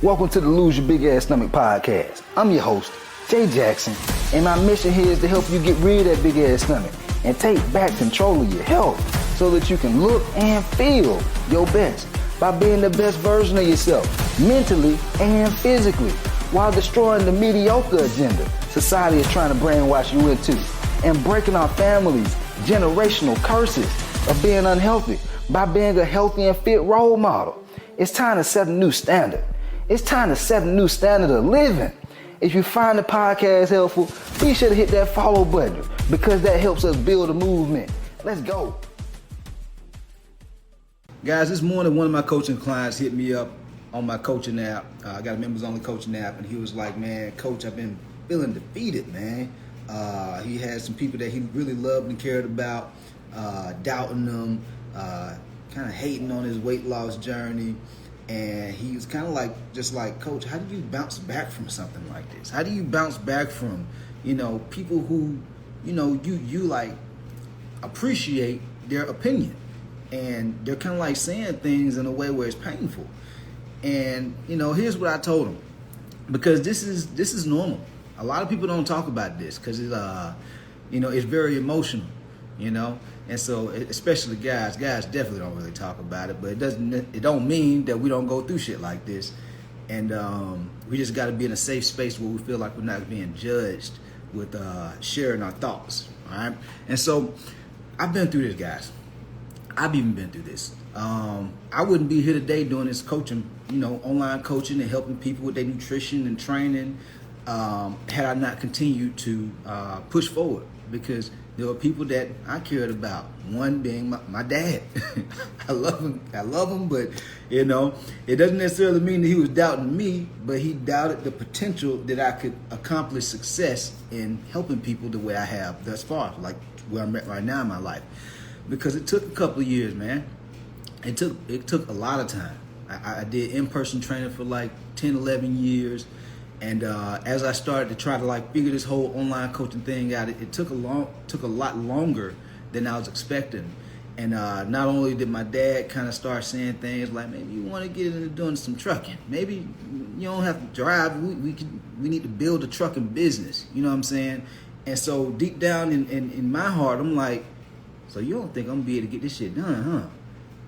Welcome to the Lose Your Big Ass Stomach podcast. I'm your host, Jay Jackson, and my mission here is to help you get rid of that big ass stomach and take back control of your health so that you can look and feel your best by being the best version of yourself, mentally and physically, while destroying the mediocre agenda society is trying to brainwash you into, and breaking our families' generational curses of being unhealthy by being a healthy and fit role model. It's time to set a new standard. It's time to set a new standard of living. If you find the podcast helpful, be sure to hit that follow button because that helps us build a movement. Let's go. Guys, this morning one of my coaching clients hit me up on my coaching app. I got a members only coaching app, and he was like, man, coach, I've been feeling defeated, man. He had some people that he really loved and cared about, doubting them, kind of hating on his weight loss journey. And he was kind of like, just like, coach, how do you bounce back from something like this? How do you bounce back from, people who, you like appreciate their opinion, and they're kind of like saying things in a way where it's painful. And, here's what I told him, because this is normal. A lot of people don't talk about this because it's very emotional, And so, especially guys definitely don't really talk about it, but it don't mean that we don't go through shit like this. And we just got to be in a safe space where we feel like we're not being judged with sharing our thoughts, all right? And so, I've been through this, guys. I've even been through this. I wouldn't be here today doing this coaching, online coaching and helping people with their nutrition and training had I not continued to push forward, because there were people that I cared about. One being my dad. I love him, but it doesn't necessarily mean that he was doubting me, but he doubted the potential that I could accomplish success in helping people the way I have thus far, like where I'm at right now in my life. Because it took a couple of years, man. It took a lot of time. I did in-person training for like 10, 11 years. And as I started to try to figure this whole online coaching thing out, it took a lot longer than I was expecting. And not only did my dad kind of start saying things like, maybe you want to get into doing some trucking. Maybe you don't have to drive. We need to build a trucking business. You know what I'm saying? And so deep down in my heart, I'm like, so you don't think I'm gonna be able to get this shit done, huh?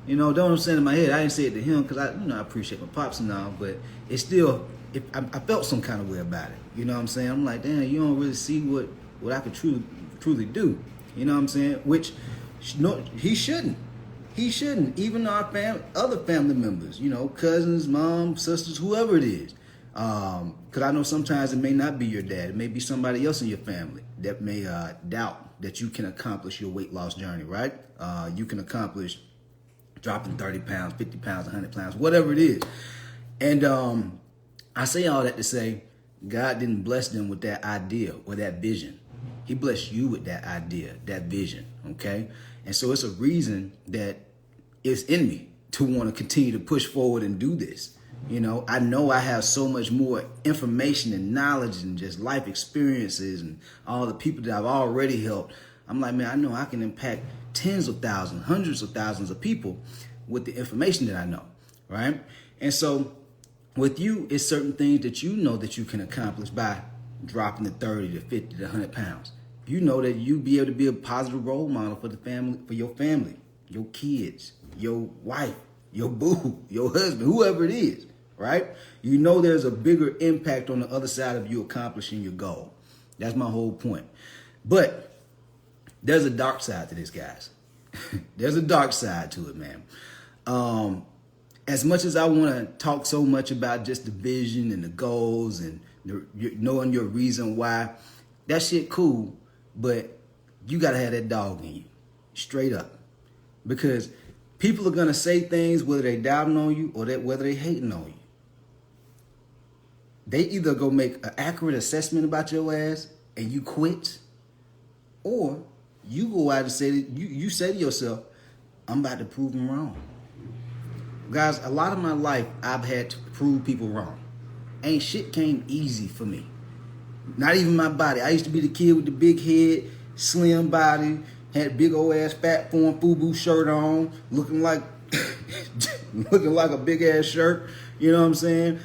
Know what I'm saying in my head? I didn't say it to him because I appreciate my pops and all, but it's still. I felt some kind of way about it. You know what I'm saying? I'm like, damn, you don't really see what I could truly do. You know what I'm saying? Which, no, he shouldn't. He shouldn't. Even our other family members, cousins, mom, sisters, whoever it is. Because I know sometimes it may not be your dad. It may be somebody else in your family that may doubt that you can accomplish your weight loss journey, right? You can accomplish dropping 30 pounds, 50 pounds, 100 pounds, whatever it is. And I say all that to say, God didn't bless them with that idea or that vision. He blessed you with that idea, that vision, okay? And so it's a reason that it's in me to want to continue to push forward and do this. I know I have so much more information and knowledge and just life experiences and all the people that I've already helped. I'm like, man, I know I can impact tens of thousands, hundreds of thousands of people with the information that I know, right? And so with you, it's certain things that you know that you can accomplish by dropping the 30 to 50 to 100 pounds. You know that you be able to be a positive role model for the family, for your family, your kids, your wife, your boo, your husband, whoever it is, right? You know there's a bigger impact on the other side of you accomplishing your goal. That's my whole point. But there's a dark side to this, guys. There's a dark side to it, man. As much as I want to talk so much about just the vision and the goals and knowing your reason why, that shit cool, but you got to have that dog in you, straight up. Because people are going to say things whether they doubting on you or whether they hating on you. They either go make an accurate assessment about your ass and you quit, or you go out and say that you say to yourself, I'm about to prove them wrong. Guys, a lot of my life, I've had to prove people wrong. Ain't shit came easy for me. Not even my body. I used to be the kid with the big head, slim body, had big old ass fat form FUBU shirt on, looking like a big ass shirt. You know what I'm saying?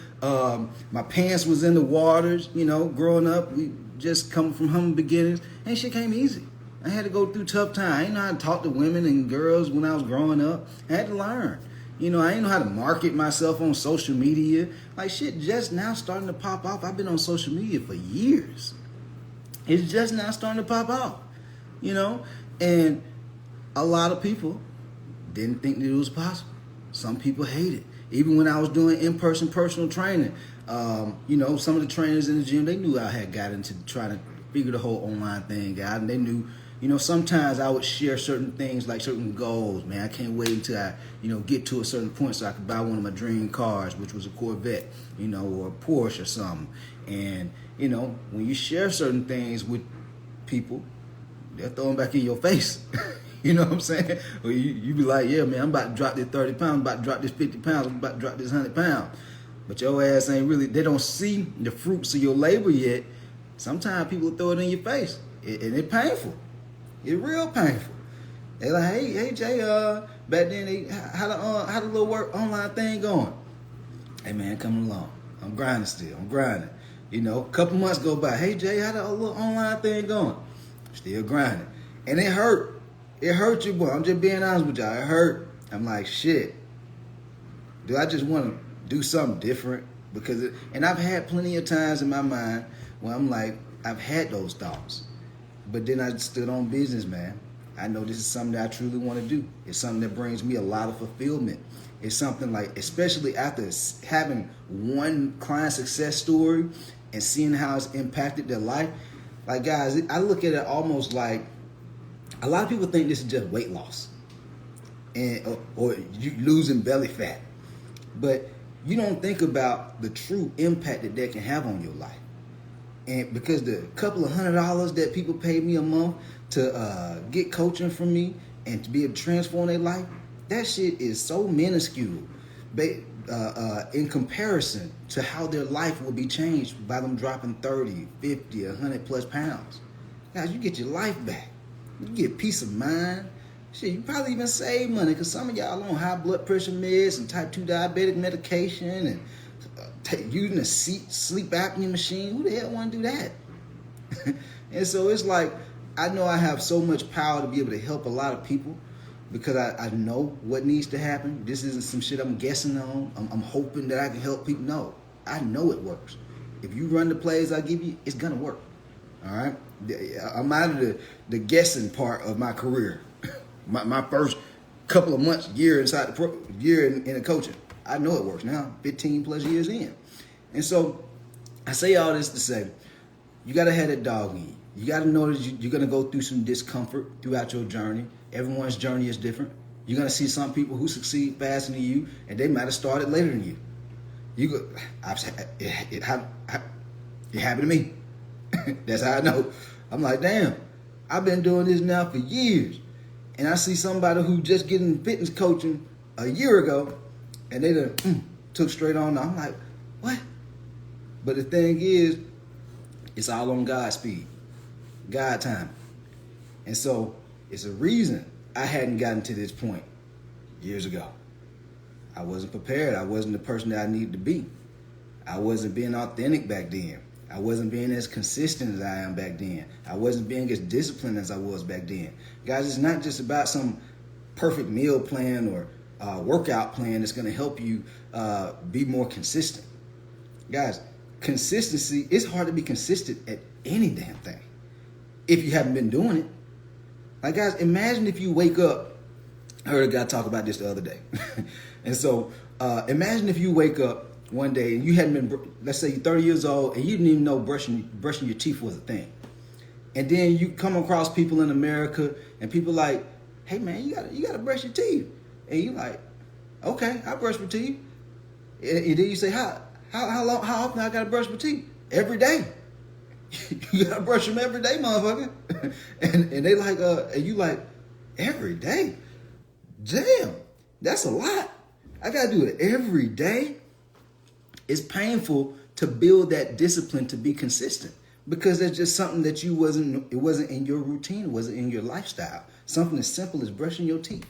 My pants was in the waters, you know, growing up. We just come from humble beginnings. And shit came easy. I had to go through tough time. I didn't know how to talk to women and girls when I was growing up. I had to learn. You know, I didn't know how to market myself on social media. Like, shit just now starting to pop off. I've been on social media for years. It's just now starting to pop off, you know? And a lot of people didn't think that it was possible. Some people hate it. Even when I was doing in-person personal training, you know, some of the trainers in the gym, they knew I had got into trying to figure the whole online thing out. And they knew, you know, sometimes I would share certain things, like certain goals. Man, I can't wait until I, you know, get to a certain point so I could buy one of my dream cars, which was a Corvette, you know, or a Porsche or something. And, you know, when you share certain things with people, they'll throw them back in your face. You know what I'm saying? Or you be like, yeah, man, I'm about to drop this 30 pounds, I'm about to drop this 50 pounds, I'm about to drop this 100 pounds. But your ass ain't really, they don't see the fruits of your labor yet. Sometimes people throw it in your face, and it's painful. It's real painful. They like, hey Jay, back then, how the little work online thing going? Hey man, coming along. I'm grinding still. I'm grinding. You know, a couple months go by. Hey Jay, how the little online thing going? Still grinding, and it hurt. It hurt you, boy. I'm just being honest with y'all. It hurt. I'm like, shit. Do I just want to do something different? Because and I've had plenty of times in my mind where I'm like, I've had those thoughts. But then I stood on business, man. I know this is something that I truly want to do. It's something that brings me a lot of fulfillment. It's something like, especially after having one client success story and seeing how it's impacted their life. Like, guys, I look at it almost like, a lot of people think this is just weight loss and or you losing belly fat. But you don't think about the true impact that that can have on your life. And because the couple of $100 that people pay me a month to get coaching from me and to be able to transform their life, that shit is so minuscule in comparison to how their life will be changed by them dropping 30, 50, 100 plus pounds. Guys, you get your life back. You get peace of mind. Shit, you probably even save money because some of y'all on high blood pressure meds and type 2 diabetic medication and using a sleep apnea machine. Who the hell want to do that? And so it's like, I know I have so much power to be able to help a lot of people because I know what needs to happen. This isn't some shit I'm guessing on. I'm hoping that I can help people. No, I know it works. If you run the plays I give you, it's going to work. All right? I'm out of the guessing part of my career. my first couple of months, year inside year in the coaching. I know it works now, 15 plus years in. And so I say all this to say, you got to have that dog in you. You got to know that you're going to go through some discomfort throughout your journey. Everyone's journey is different. You're going to see some people who succeed faster than you, and they might have started later than you. It happened to me. That's how I know. I'm like, damn, I've been doing this now for years. And I see somebody who just getting fitness coaching a year ago, and they done took straight on. I'm like, what? But the thing is, it's all on God's speed, God time. And so it's a reason I hadn't gotten to this point years ago. I wasn't prepared. I wasn't the person that I needed to be. I wasn't being authentic back then. I wasn't being as consistent as I am back then. I wasn't being as disciplined as I was back then. Guys, it's not just about some perfect meal plan or workout plan that's going to help you be more consistent. Guys, consistency, it's hard to be consistent at any damn thing if you haven't been doing it. Like, guys, imagine if you wake up. I heard a guy talk about this the other day. And so imagine if you wake up one day and you hadn't been, let's say you're 30 years old and you didn't even know brushing your teeth was a thing. And then you come across people in America and people like, hey man, you gotta brush your teeth. And you like, okay, I brush my teeth. And then you say, how often I gotta brush my teeth? Every day. You gotta brush them every day, motherfucker. and they like, and you like, every day? Damn, that's a lot. I gotta do it every day. It's painful to build that discipline to be consistent because it's just something that it wasn't in your routine, it wasn't in your lifestyle. Something as simple as brushing your teeth.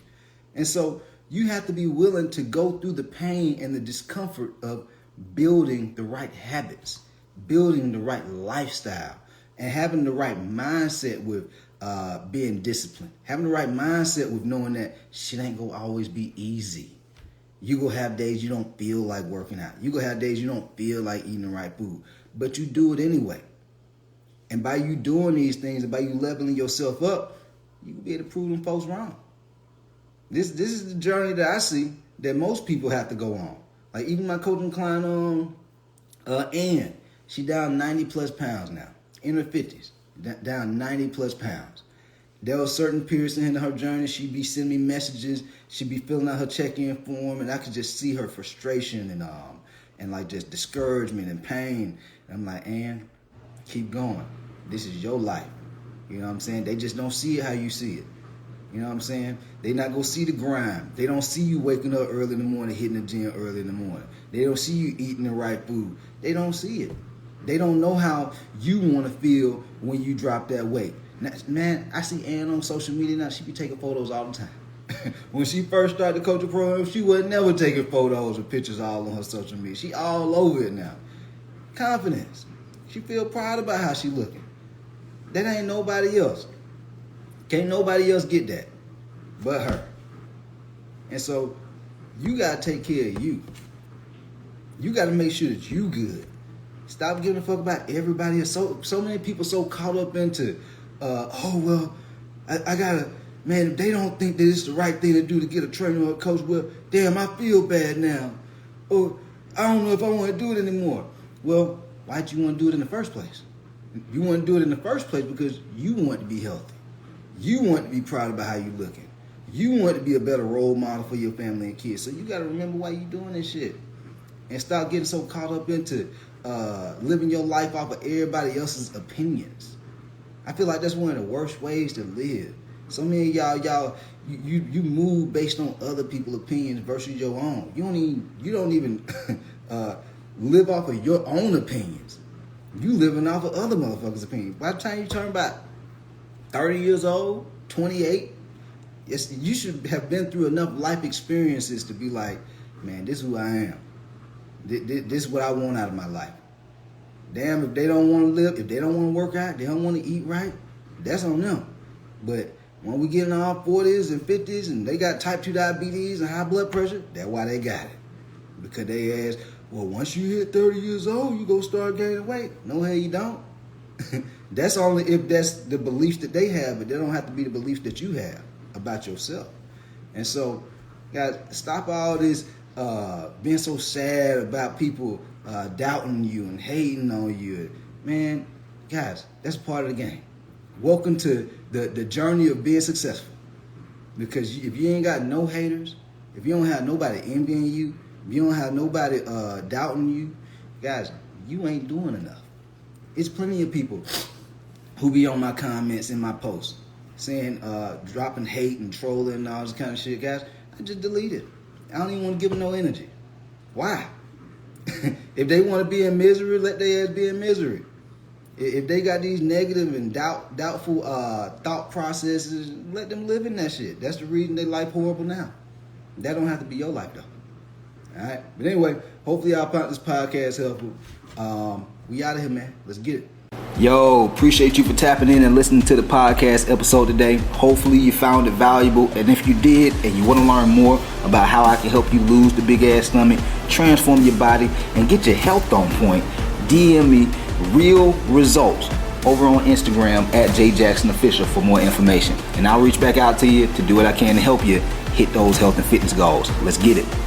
And so You have to be willing to go through the pain and the discomfort of building the right habits, building the right lifestyle, and having the right mindset with being disciplined. Having the right mindset with knowing that shit ain't gonna always be easy. You gonna have days you don't feel like working out. You gonna have days you don't feel like eating the right food, but you do it anyway. And by you doing these things and by you leveling yourself up, you can be able to prove them folks wrong. This is the journey that I see that most people have to go on. Like even my coaching client, Ann, she down 90 plus pounds now, in her 50s, down 90 plus pounds. There were certain periods in her journey, she'd be sending me messages, she'd be filling out her check-in form, and I could just see her frustration and like just discouragement and pain. And I'm like, Ann, keep going. This is your life. You know what I'm saying? They just don't see it how you see it. You know what I'm saying? They not gonna see the grind. They don't see you waking up early in the morning, hitting the gym early in the morning. They don't see you eating the right food. They don't see it. They don't know how you want to feel when you drop that weight. Now, man, I see Ann on social media now. She be taking photos all the time. When she first started the coaching program, she would never taking photos or pictures all on her social media. She all over it now. Confidence. She feel proud about how she looking. That ain't nobody else. Can't nobody else get that but her. And so you got to take care of you. You got to make sure that you good. Stop giving a fuck about everybody else. So many people so caught up into, I gotta, man, if they don't think that it's the right thing to do to get a trainer or a coach, well, damn, I feel bad now. Or I don't know if I want to do it anymore. Well, why'd you want to do it in the first place? You want to do it in the first place because you want to be healthy. You want to be proud about how you're looking. You want to be a better role model for your family and kids. So you got to remember why you're doing this shit. And stop getting so caught up into living your life off of everybody else's opinions. I feel like that's one of the worst ways to live. So many of y'all, you move based on other people's opinions versus your own. You don't even live off of your own opinions. You living off of other motherfuckers' opinions. By the time you turn about 30 years old, 28, you should have been through enough life experiences to be like, man, this is who I am. This is what I want out of my life. Damn, if they don't want to live, if they don't want to work out, they don't want to eat right, that's on them. But when we get in our 40s and 50s and they got type 2 diabetes and high blood pressure, that's why they got it. Because they ask, well, once you hit 30 years old, you go start gaining weight. No, hell, you don't. That's only if that's the beliefs that they have, but they don't have to be the beliefs that you have about yourself. And so, guys, stop all this being so sad about people doubting you and hating on you. Man, guys, that's part of the game. Welcome to the journey of being successful. Because if you ain't got no haters, if you don't have nobody envying you, if you don't have nobody doubting you, guys, you ain't doing enough. It's plenty of people who be on my comments in my posts saying, dropping hate and trolling and all this kind of shit. Guys, I just delete it. I don't even want to give them no energy. Why? If they want to be in misery, let their ass be in misery. If they got these negative and doubtful thought processes, let them live in that shit. That's the reason their life horrible now. That don't have to be your life though. All right. But anyway, hopefully I found this podcast helpful. We out of here, man. Let's get it. Yo, appreciate you for tapping in and listening to the podcast episode today. Hopefully you found it valuable. And if you did and you want to learn more about how I can help you lose the big ass stomach, transform your body, and get your health on point, DM me real results over on Instagram at JJacksonOfficial for more information. And I'll reach back out to you to do what I can to help you hit those health and fitness goals. Let's get it.